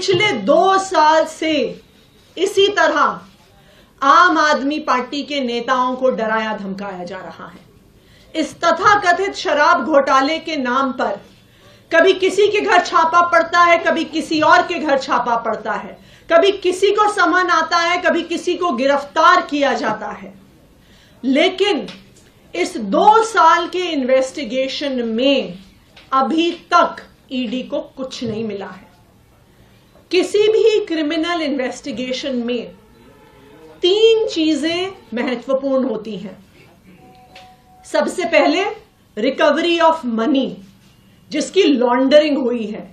पिछले 2 साल से इसी तरह आम आदमी पार्टी के नेताओं को डराया धमकाया जा रहा है। इस तथाकथित शराब घोटाले के नाम पर कभी किसी के घर छापा पड़ता है, कभी किसी और के घर छापा पड़ता है, कभी किसी को समन आता है, कभी किसी को गिरफ्तार किया जाता है। लेकिन इस 2 साल के इन्वेस्टिगेशन में अभी तक ईडी को कुछ नहीं मिला है। किसी भी क्रिमिनल इन्वेस्टिगेशन में 3 चीजें महत्वपूर्ण होती हैं। सबसे पहले रिकवरी ऑफ मनी, जिसकी लॉन्ड्रिंग हुई है।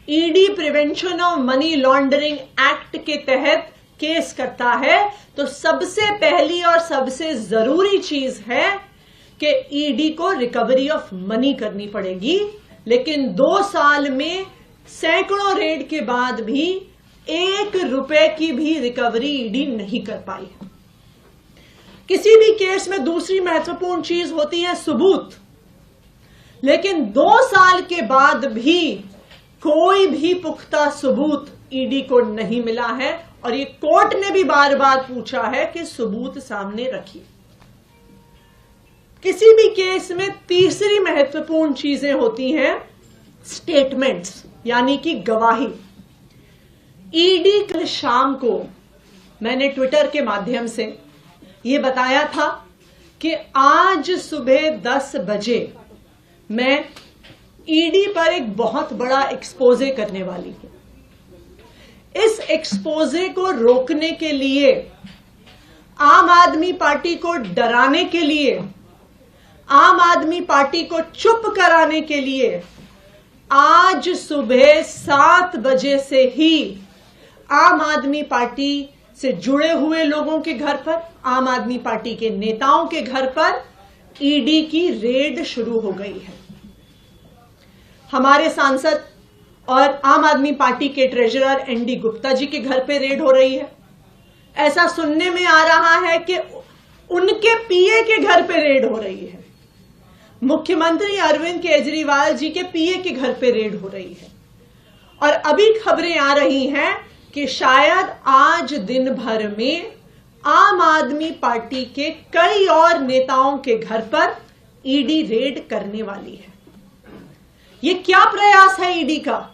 ED prevention of money laundering act के तहत केस करता है तो सबसे पहली और सबसे जरूरी चीज है कि ईडी को रिकवरी ऑफ मनी करनी पड़ेगी। लेकिन 2 साल में सैकड़ों रेड के बाद भी 1 रुपए की भी रिकवरी ईडी नहीं कर पाई है। किसी भी केस में दूसरी महत्वपूर्ण चीज होती है सबूत। लेकिन 2 साल के बाद भी कोई भी पुख्ता सबूत ईडी को नहीं मिला है और ये कोर्ट ने भी बार बार पूछा है कि सबूत सामने रखिए। किसी भी केस में तीसरी महत्वपूर्ण चीजें होती हैं स्टेटमेंट्स, यानी कि गवाही। ईडी कल शाम को मैंने ट्विटर के माध्यम से ये बताया था कि आज सुबह 10 बजे मैं ईडी पर एक बहुत बड़ा एक्सपोजे करने वाली हूं। इस एक्सपोजे को रोकने के लिए, आम आदमी पार्टी को डराने के लिए, आम आदमी पार्टी को चुप कराने के लिए आज सुबह 7 बजे से ही आम आदमी पार्टी से जुड़े हुए लोगों के घर पर, आम आदमी पार्टी के नेताओं के घर पर ईडी की रेड शुरू हो गई है। हमारे सांसद और आम आदमी पार्टी के ट्रेजरर एनडी गुप्ता जी के घर पे रेड हो रही है। ऐसा सुनने में आ रहा है कि उनके पीए के घर पे रेड हो रही है। मुख्यमंत्री अरविंद केजरीवाल जी के पीए के घर पे रेड हो रही है। और अभी खबरें आ रही हैं कि शायद आज दिन भर में आम आदमी पार्टी के कई और नेताओं के घर पर ईडी रेड करने वाली है। ये क्या प्रयास है ईडी का?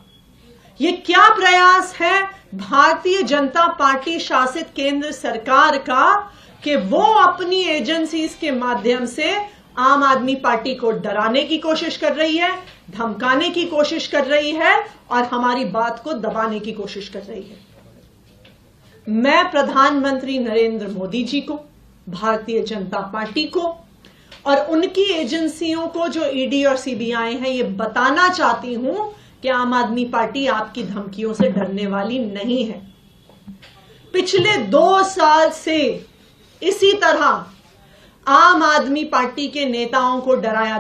ये क्या प्रयास है भारतीय जनता पार्टी शासित केंद्र सरकार का कि वो अपनी एजेंसीज के माध्यम से आम आदमी पार्टी को डराने की कोशिश कर रही है, धमकाने की कोशिश कर रही है और हमारी बात को दबाने की कोशिश कर रही है। मैं प्रधानमंत्री नरेंद्र मोदी जी को, भारतीय जनता पार्टी को और उनकी एजेंसियों को जो ईडी और सीबीआई हैं, ये बताना चाहती हूं कि आम आदमी पार्टी आपकी धमकियों से डरने वाली नहीं है। पिछले 2 साल से इसी तरह आम आदमी पार्टी के नेताओं को डराया